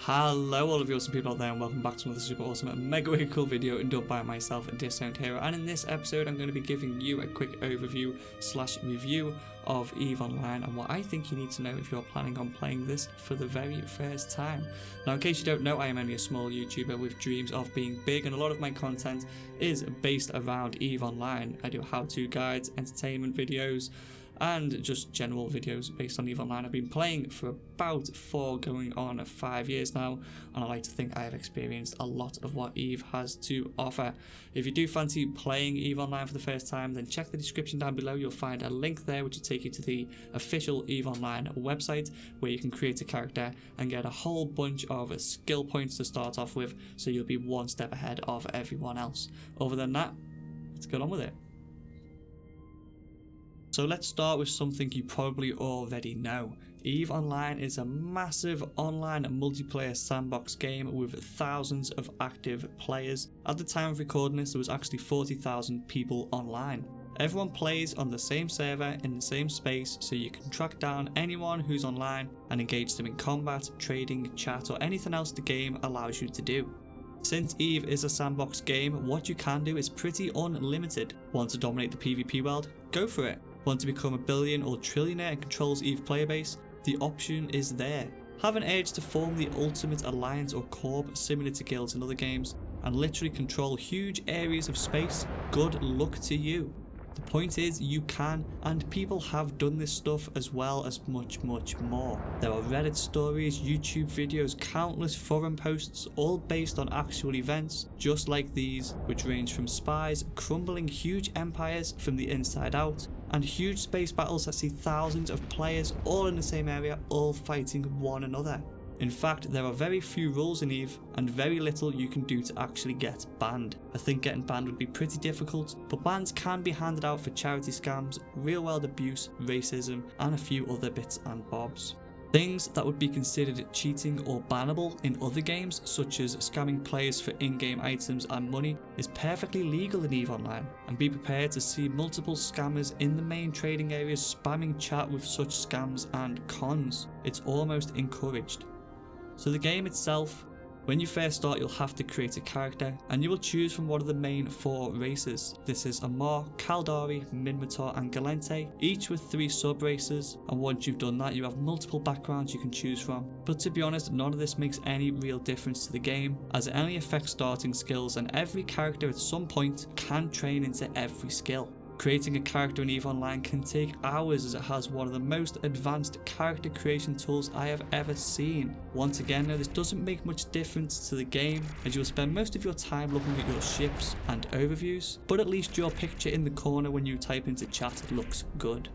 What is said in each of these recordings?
Hello all of you awesome people out there, and welcome back to another super awesome mega cool video done by myself, Disowned here. And in this episode I'm going to be giving you a quick overview / review of EVE Online and what I think you need to know if you're planning on playing this for the very first time. Now, in case you don't know, I am only a small YouTuber with dreams of being big, and a lot of my content is based around EVE Online. I do how-to guides, entertainment videos, and just general videos based on EVE Online. I've been playing for about 4 going on 5 years now, and I like to think I have experienced a lot of what EVE has to offer. If you do fancy playing EVE Online for the first time, then check the description down below. You'll find a link there which will take you to the official EVE Online website, where you can create a character and get a whole bunch of skill points to start off with, so you'll be one step ahead of everyone else. Other than that, let's get on with it. So let's start with something you probably already know. EVE Online is a massive online multiplayer sandbox game with thousands of active players. At the time of recording this, there was actually 40,000 people online. Everyone plays on the same server in the same space, so you can track down anyone who's online and engage them in combat, trading, chat, or anything else the game allows you to do. Since EVE is a sandbox game, what you can do is pretty unlimited. Want to dominate the PvP world? Go for it. Want to become a billion or trillionaire and controls EVE player base? The option is there. Have an urge to form the ultimate alliance or corp similar to guilds in other games and literally control huge areas of space? Good luck to you. The point is, you can, and people have done this stuff as well as much more. There are Reddit stories, YouTube videos, countless forum posts, all based on actual events just like these, which range from spies crumbling huge empires from the inside out, and huge space battles that see thousands of players all in the same area, all fighting one another. In fact, there are very few rules in EVE and very little you can do to actually get banned. I think getting banned would be pretty difficult, but bans can be handed out for charity scams, real world abuse, racism, and a few other bits and bobs. Things that would be considered cheating or bannable in other games, such as scamming players for in-game items and money, is perfectly legal in EVE Online, and be prepared to see multiple scammers in the main trading areas spamming chat with such scams and cons. It's almost encouraged. So the game itself, when you first start, you'll have to create a character, and you will choose from one of the main 4 races. This is Amar, Kaldari, Minmatar, and Galente, each with 3 sub-races, and once you've done that, you have multiple backgrounds you can choose from. But to be honest, none of this makes any real difference to the game, as it only affects starting skills, and every character at some point can train into every skill. Creating a character in EVE Online can take hours, as it has one of the most advanced character creation tools I have ever seen. Once again, though, this doesn't make much difference to the game, as you'll spend most of your time looking at your ships and overviews, but at least your picture in the corner when you type into chat looks good.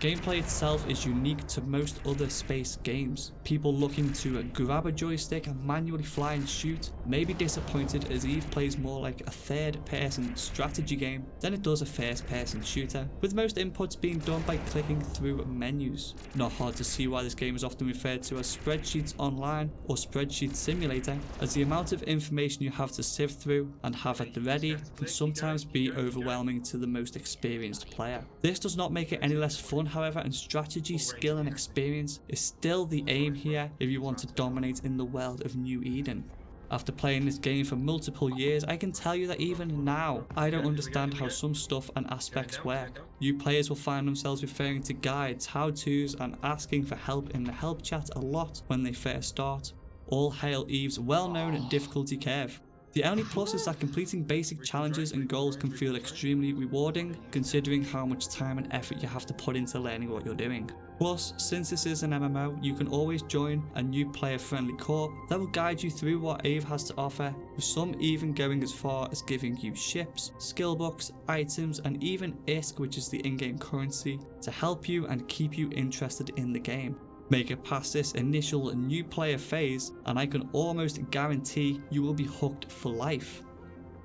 Gameplay itself is unique to most other space games. People looking to grab a joystick and manually fly and shoot may be disappointed, as EVE plays more like a third-person strategy game than it does a first-person shooter, with most inputs being done by clicking through menus. Not hard to see why this game is often referred to as Spreadsheets Online or Spreadsheet Simulator, as the amount of information you have to sift through and have at the ready can sometimes be overwhelming to the most experienced player. This does not make it any less fun, however, and strategy, skill, and experience is still the aim here if you want to dominate in the world of New Eden. After playing this game for multiple years, I can tell you that even now, I don't understand how some stuff and aspects work. New players will find themselves referring to guides, how-tos, and asking for help in the help chat a lot when they first start. All hail EVE's well-known difficulty curve. The only plus is that completing basic challenges and goals can feel extremely rewarding, considering how much time and effort you have to put into learning what you're doing. Plus, since this is an MMO, you can always join a new player-friendly corp that will guide you through what EVE has to offer, with some even going as far as giving you ships, skill books, items, and even ISK, which is the in-game currency, to help you and keep you interested in the game. Make it past this initial new player phase, and I can almost guarantee you will be hooked for life.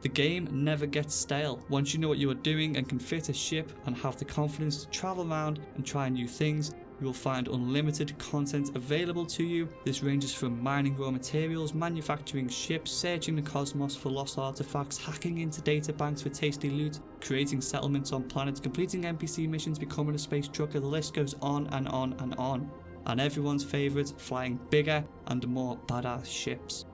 The game never gets stale. Once you know what you are doing and can fit a ship and have the confidence to travel around and try new things, you will find unlimited content available to you. This ranges from mining raw materials, manufacturing ships, searching the cosmos for lost artifacts, hacking into data banks for tasty loot, creating settlements on planets, completing NPC missions, becoming a space trucker. The list goes on and on and on. and everyone's favourite, flying bigger and more badass ships.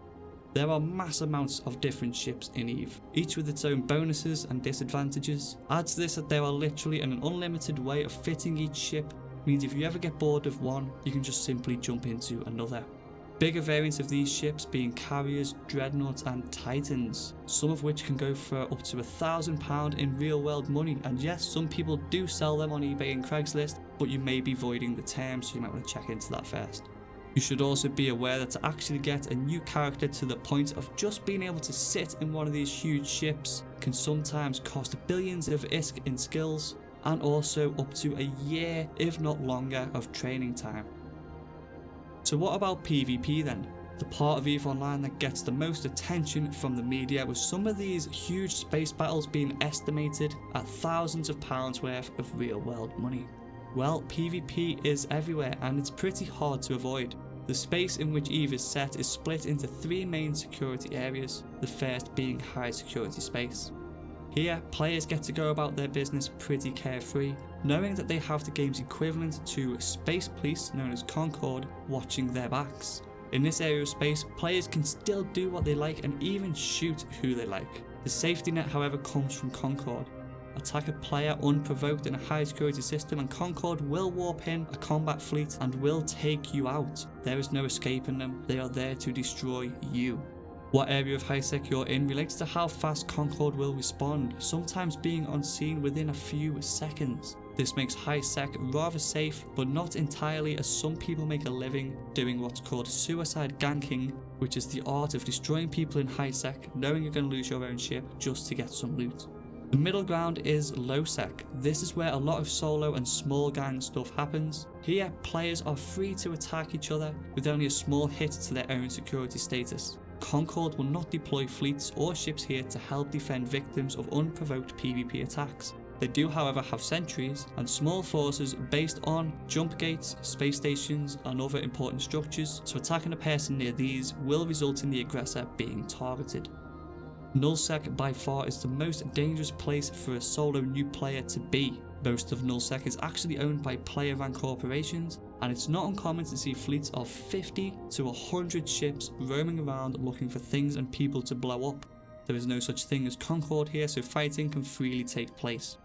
There are mass amounts of different ships in EVE, each with its own bonuses and disadvantages. Add to this that there are literally an unlimited way of fitting each ship, means if you ever get bored of one, you can just simply jump into another. Bigger variants of these ships being carriers, dreadnoughts and titans, some of which can go for up to £1,000 in real world money, and yes, some people do sell them on eBay and Craigslist, but you may be voiding the terms, so you might want to check into that first. You should also be aware that to actually get a new character to the point of just being able to sit in one of these huge ships can sometimes cost billions of ISK in skills, and also up to a year, if not longer, of training time. So what about PvP then? The part of EVE Online that gets the most attention from the media, with some of these huge space battles being estimated at thousands of pounds worth of real world money. Well, PvP is everywhere and it's pretty hard to avoid. The space in which EVE is set is split into 3 main security areas, the first being high security space. Here, players get to go about their business pretty carefree, knowing that they have the game's equivalent to space police known as Concord watching their backs. In this area of space, players can still do what they like and even shoot who they like. The safety net, however, comes from Concord. Attack a player unprovoked in a high security system and Concord will warp in a combat fleet and will take you out. There is no escaping them, they are there to destroy you. What area of high sec you're in relates to how fast Concord will respond, sometimes being on scene within a few seconds. This makes high sec rather safe, but not entirely, as some people make a living doing what's called suicide ganking, which is the art of destroying people in high sec, knowing you're going to lose your own ship just to get some loot. The middle ground is low sec. This is where a lot of solo and small gang stuff happens. Here, players are free to attack each other with only a small hit to their own security status. Concord will not deploy fleets or ships here to help defend victims of unprovoked PvP attacks. They do, however, have sentries and small forces based on jump gates, space stations and other important structures, so attacking a person near these will result in the aggressor being targeted. Nullsec by far is the most dangerous place for a solo new player to be. Most of Nullsec is actually owned by player rank corporations, and it's not uncommon to see fleets of 50 to 100 ships roaming around looking for things and people to blow up. There is no such thing as Concord here, so fighting can freely take place.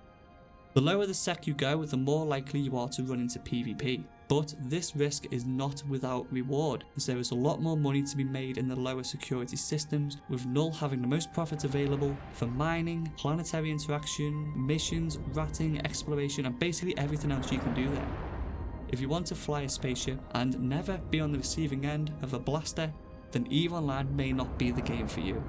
The lower the sec you go, the more likely you are to run into PvP. But this risk is not without reward, as there is a lot more money to be made in the lower security systems, with Null having the most profit available for mining, planetary interaction, missions, ratting, exploration and basically everything else you can do there. If you want to fly a spaceship and never be on the receiving end of a blaster, then EVE Online may not be the game for you.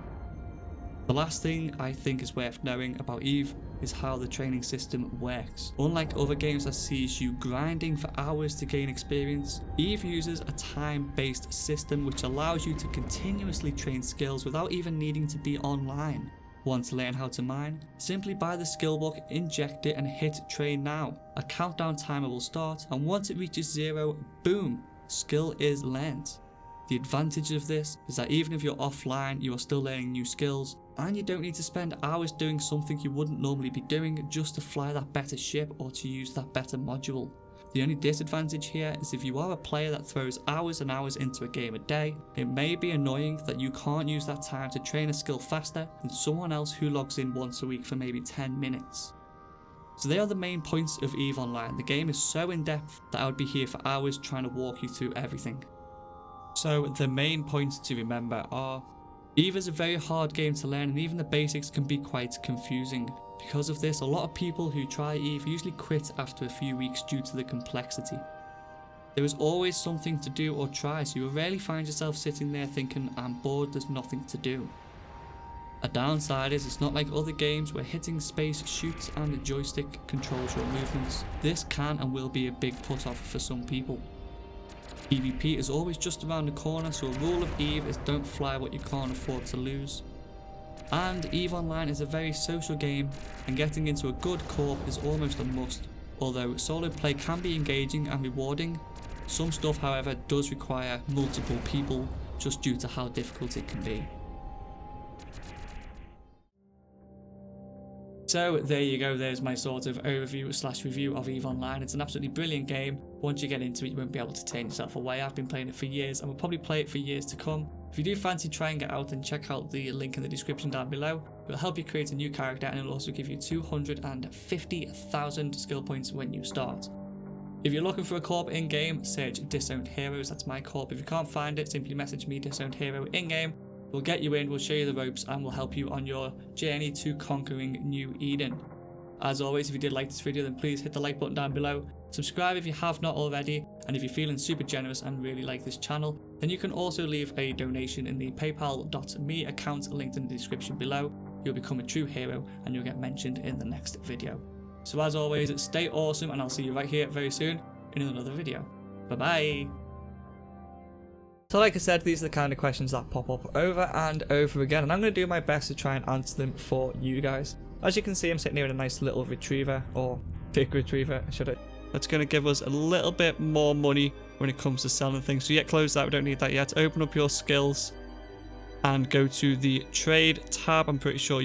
The last thing I think is worth knowing about EVE is how the training system works. Unlike other games that sees you grinding for hours to gain experience, EVE uses a time-based system which allows you to continuously train skills without even needing to be online. Want to learn how to mine? Simply buy the skill book, inject it and hit train now. A countdown timer will start, and once it reaches 0, boom, skill is learnt. The advantage of this is that even if you're offline, you are still learning new skills, and you don't need to spend hours doing something you wouldn't normally be doing just to fly that better ship or to use that better module. The only disadvantage here is if you are a player that throws hours and hours into a game a day, it may be annoying that you can't use that time to train a skill faster than someone else who logs in once a week for maybe 10 minutes. So they are the main points of EVE Online. The game is so in depth that I would be here for hours trying to walk you through everything. So the main points to remember are: EVE is a very hard game to learn, and even the basics can be quite confusing. Because of this, a lot of people who try EVE usually quit after a few weeks due to the complexity. There is always something to do or try, so you will rarely find yourself sitting there thinking, I'm bored, there's nothing to do. A downside is it's not like other games where hitting space shoots and the joystick controls your movements. This can and will be a big put off for some people. PvP is always just around the corner, so a rule of EVE is don't fly what you can't afford to lose. And EVE Online is a very social game, and getting into a good corp is almost a must. Although solo play can be engaging and rewarding, some stuff however does require multiple people just due to how difficult it can be. So there you go, there's my sort of overview / review of EVE Online. It's an absolutely brilliant game. Once you get into it, you won't be able to turn yourself away. I've been playing it for years and will probably play it for years to come. If you do fancy trying it out, then check out the link in the description down below. It will help you create a new character and it will also give you 250,000 skill points when you start. If you're looking for a corp in-game, search Disowned Heroes, that's my corp. If you can't find it, simply message me Disowned Hero in-game. We'll get you in, we'll show you the ropes, and we'll help you on your journey to conquering New Eden. As always, if you did like this video, then please hit the like button down below. Subscribe if you have not already, and if you're feeling super generous and really like this channel, then you can also leave a donation in the paypal.me account linked in the description below. You'll become a true hero, and you'll get mentioned in the next video. So as always, stay awesome, and I'll see you right here very soon in another video. Bye bye! So like I said, these are the kind of questions that pop up over and over again, and I'm going to do my best to try and answer them for you guys. As you can see, I'm sitting here with a nice little retriever, or big retriever, should I? That's going to give us a little bit more money when it comes to selling things. So yet close that, we don't need that yet. Open up your skills and go to the trade tab. I'm pretty sure